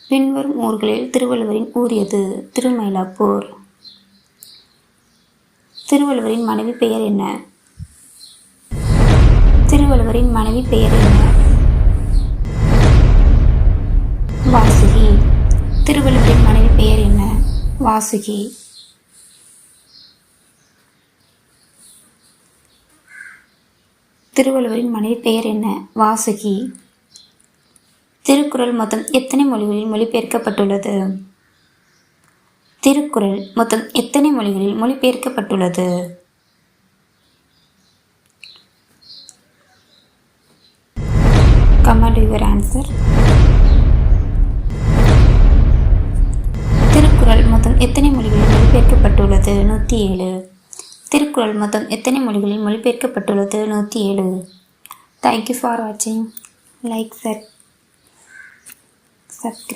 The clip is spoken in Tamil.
பின்வரும் ஊர்களில் திருவள்ளுவரின் ஊர் எது? திருமயிலாப்பூர். திருவள்ளுவரின் மனைவி பெயர் என்ன? திருவள்ளுவரின் மனைவி பெயர் என்ன? வாசுகி. திருவள்ளுவரின் மனைவி பெயர் என்ன? வாசுகி. திருவள்ளுவரின் மனைவி பெயர் என்ன? வாசுகி. திருக்குறள் மொத்தம் எத்தனை மொழிகளில் மொழிபெயர்க்கப்பட்டுள்ளது? திருக்குறள் மொத்தம் எத்தனை மொழிகளில் மொழிபெயர்க்கப்பட்டுள்ளது? Comment your answer. திருக்குறள் மொத்தம் எத்தனை மொழிகளில் மொழிபெயர்க்கப்பட்டுள்ளது? 107. திருக்குறள் மொத்தம் எத்தனை மொழிகளில் மொழிபெயர்க்கப்பட்டுள்ளது? 107. Thank you for watching. Like, subscribe.